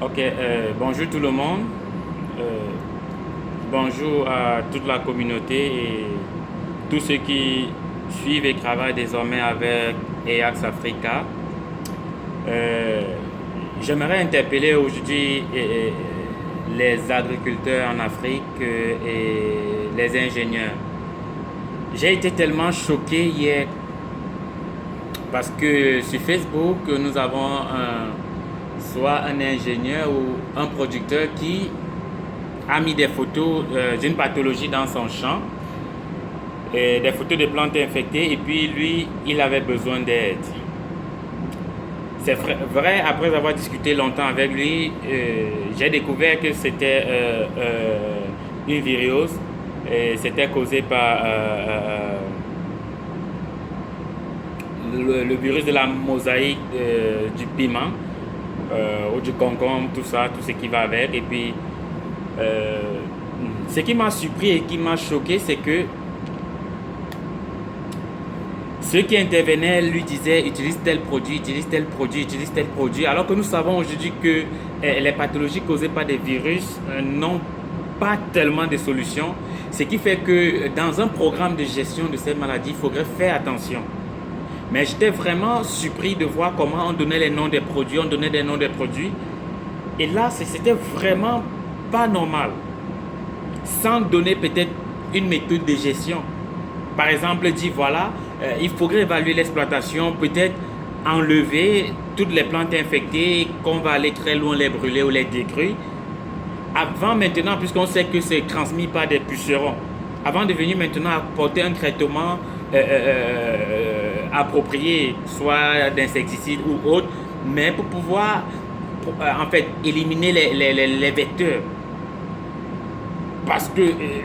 Ok, bonjour tout le monde. Euh, Bonjour à toute la communauté et tous ceux qui suivent et travaillent désormais avec EAX Africa. Euh, J'aimerais interpeller aujourd'hui les agriculteurs en Afrique et les ingénieurs. J'ai été tellement choqué hier parce que sur Facebook, nous avons soit un ingénieur ou un producteur qui a mis des photos d'une pathologie dans son champ, et des photos de plantes infectées, et puis lui, il avait besoin d'aide. C'est vrai, après avoir discuté longtemps avec lui, j'ai découvert que c'était une virose, et c'était causé par le virus de la mosaïque du piment, ou du concombre, tout ça, tout ce qui va avec. Et puis, euh, ce qui m'a surpris et qui m'a choqué, c'est que ceux qui intervenaient lui disaient utilise tel produit, utilise tel produit, utilise tel produit, alors que nous savons aujourd'hui que les pathologies causées par des virus n'ont pas tellement de solutions. Ce qui fait que dans un programme de gestion de ces maladies, il faudrait faire attention. Mais j'étais vraiment surpris de voir comment on donnait les noms des produits, on donnait des noms des produits. Et là, c'était vraiment pas normal. Sans donner peut-être une méthode de gestion. Par exemple, dire voilà, il faudrait évaluer l'exploitation, peut-être enlever toutes les plantes infectées qu'on va aller très loin les brûler ou les détruire. Avant maintenant, puisqu'on sait que c'est transmis par des pucerons, avant de venir maintenant apporter un traitement approprié, soit d'insecticide ou autre, mais pour pouvoir en fait éliminer les vecteurs. Parce que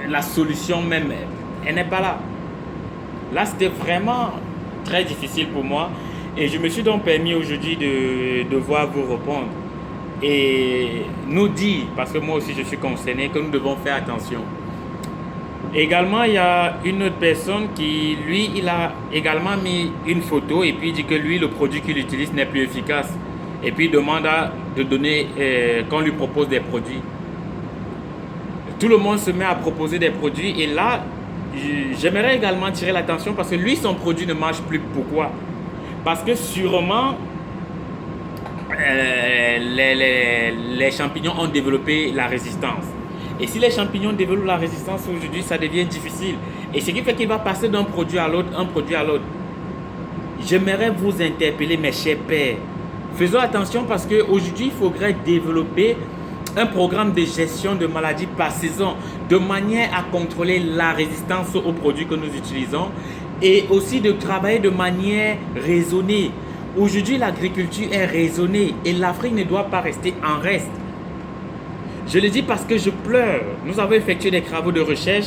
la solution même, elle n'est pas là. Là, c'était vraiment très difficile pour moi. Et je me suis donc permis aujourd'hui de devoir vous répondre. Et nous dire, parce que moi aussi je suis concerné, que nous devons faire attention. Également, il y a une autre personne qui, lui, il a également mis une photo et puis il dit que lui, le produit qu'il utilise n'est plus efficace. Et puis il demande de donner, qu'on lui propose des produits. Tout le monde se met à proposer des produits et là, j'aimerais également tirer l'attention parce que lui, son produit ne marche plus. Pourquoi? Parce que sûrement, les champignons ont développé la résistance. Et si les champignons développent la résistance aujourd'hui, ça devient difficile. Et ce qui fait qu'il va passer d'un produit à l'autre, un produit à l'autre. J'aimerais vous interpeller, mes chers pères. Faisons attention parce qu'aujourd'hui, il faudrait développer un programme de gestion de maladies par saison, de manière à contrôler la résistance aux produits que nous utilisons et aussi de travailler de manière raisonnée. Aujourd'hui, l'agriculture est raisonnée et l'Afrique ne doit pas rester en reste. Je le dis parce que je pleure. Nous avons effectué des travaux de recherche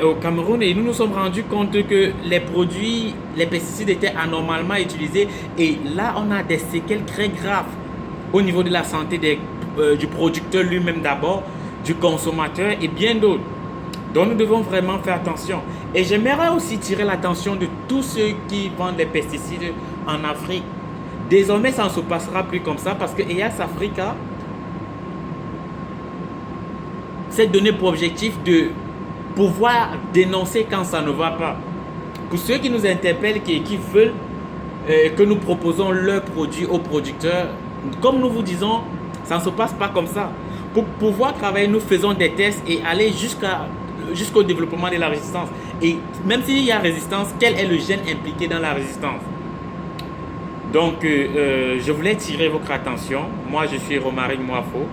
au Cameroun et nous nous sommes rendus compte que les produits, les pesticides étaient anormalement utilisés et là on a des séquelles très graves au niveau de la santé du producteur lui-même d'abord, du consommateur et bien d'autres. Donc nous devons vraiment faire attention. Et j'aimerais aussi tirer l'attention de tous ceux qui vendent des pesticides en Afrique. Désormais ça ne se passera plus comme ça parce que EAS Africa s'est donné pour objectif de pouvoir dénoncer quand ça ne va pas. Pour ceux qui nous interpellent et qui veulent que nous proposons leurs produits aux producteurs, comme nous vous disons, ça ne se passe pas comme ça. Pour pouvoir travailler, nous faisons des tests et aller jusqu'au développement de la résistance. Et même s'il y a résistance, quel est le gène impliqué dans la résistance? Donc, je voulais tirer votre attention. Moi, je suis Romaric Moafo.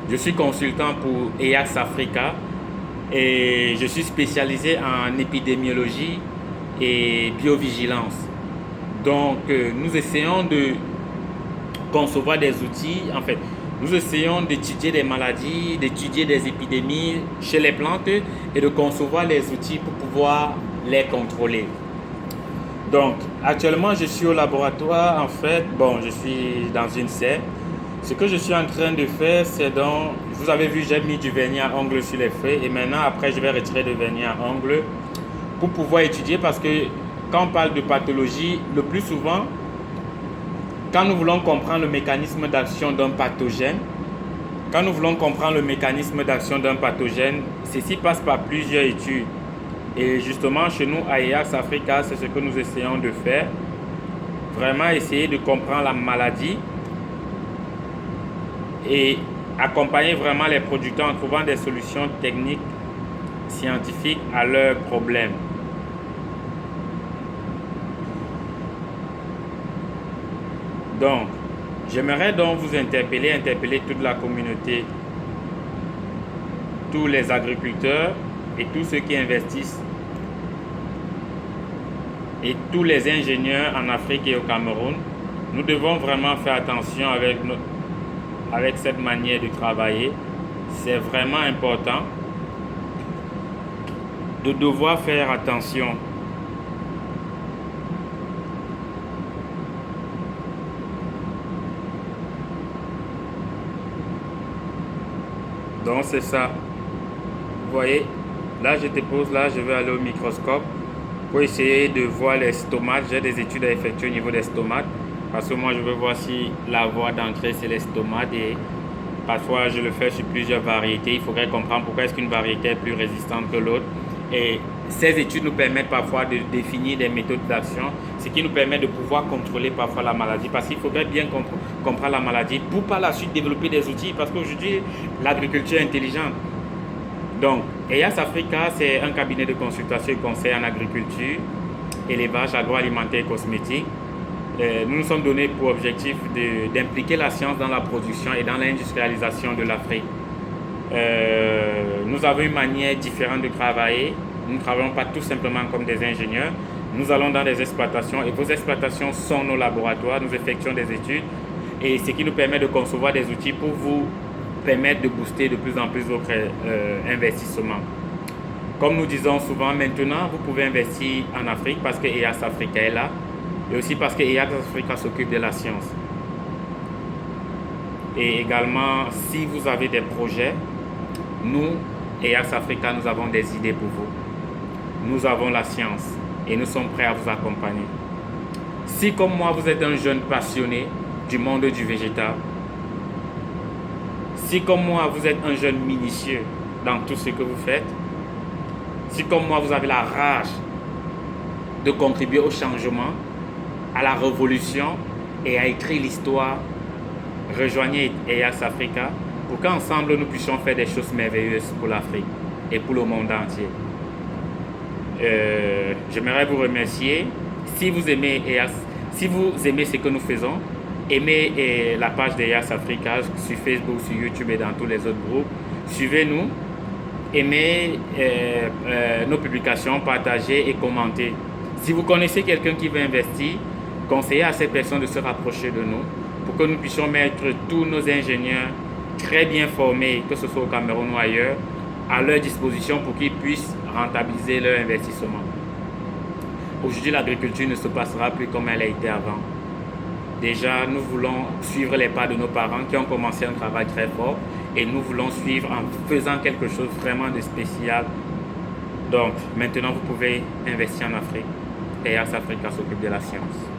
Je suis consultant pour EAX Africa et je suis spécialisé en épidémiologie et biovigilance. Donc, nous essayons de concevoir des outils, en fait, nous essayons d'étudier des maladies, d'étudier des épidémies chez les plantes et de concevoir les outils pour pouvoir les contrôler. Donc, actuellement, je suis au laboratoire, en fait, bon, je suis dans une serre. Ce que je suis en train de faire, c'est donc, vous avez vu, j'ai mis du vernis à ongles sur les feuilles et maintenant, après, je vais retirer le vernis à ongles pour pouvoir étudier parce que quand on parle de pathologie, le plus souvent, quand nous voulons comprendre le mécanisme d'action d'un pathogène, ceci passe par plusieurs études. Et justement, chez nous, à EAX Africa, c'est ce que nous essayons de faire. Vraiment essayer de comprendre la maladie et accompagner vraiment les producteurs en trouvant des solutions techniques, scientifiques à leurs problèmes. Donc, j'aimerais donc vous interpeller toute la communauté, tous les agriculteurs et tous ceux qui investissent et tous les ingénieurs en Afrique et au Cameroun. Nous devons vraiment faire attention avec cette manière de travailler. C'est vraiment important de devoir faire attention. Donc c'est ça. Vous voyez, là je dépose, là je vais aller au microscope pour essayer de voir les stomates. J'ai des études à effectuer au niveau des stomates parce que moi je veux voir si la voie d'entrée c'est les stomates et parfois je le fais sur plusieurs variétés. Il faudrait comprendre pourquoi est-ce qu'une variété est plus résistante que l'autre. Et ces études nous permettent parfois de définir des méthodes d'action, ce qui nous permet de pouvoir contrôler parfois la maladie, parce qu'il faudrait bien comprendre la maladie pour par la suite développer des outils, parce qu'aujourd'hui l'agriculture est intelligente. Donc EAX Africa, c'est un cabinet de consultation et conseil en agriculture, élevage, agroalimentaire et cosmétique. Nous nous sommes donnés pour objectif d'impliquer la science dans la production et dans l'industrialisation de l'Afrique. Nous avons une manière différente de travailler. Nous ne travaillons pas tout simplement comme des ingénieurs. Nous allons dans des exploitations et vos exploitations sont nos laboratoires. Nous effectuons des études et ce qui nous permet de concevoir des outils pour vous permettre de booster de plus en plus votre investissement. Comme nous disons souvent, maintenant vous pouvez investir en Afrique parce que EAX Africa est là et aussi parce que EAX Africa s'occupe de la science. Et également, si vous avez des projets, nous, EAX Africa, nous avons des idées pour vous. Nous avons la science et nous sommes prêts à vous accompagner. Si comme moi, vous êtes un jeune passionné du monde du végétal, si comme moi, vous êtes un jeune minutieux dans tout ce que vous faites, si comme moi, vous avez la rage de contribuer au changement, à la révolution et à écrire l'histoire, rejoignez EAX Africa pour qu'ensemble nous puissions faire des choses merveilleuses pour l'Afrique et pour le monde entier. J'aimerais vous remercier. Si vous aimez ce que nous faisons, aimez la page d'EAX Africa sur Facebook, sur YouTube et dans tous les autres groupes. Suivez-nous, aimez nos publications, partagez et commentez. Si vous connaissez quelqu'un qui veut investir, conseillez à cette personne de se rapprocher de nous pour que nous puissions mettre tous nos ingénieurs très bien formés, que ce soit au Cameroun ou ailleurs, à leur disposition pour qu'ils puissent rentabiliser leur investissement. Aujourd'hui, l'agriculture ne se passera plus comme elle a été avant. Déjà, nous voulons suivre les pas de nos parents qui ont commencé un travail très fort et nous voulons suivre en faisant quelque chose vraiment de spécial. Donc, maintenant, vous pouvez investir en Afrique. EAX Africa s'occupe de la science.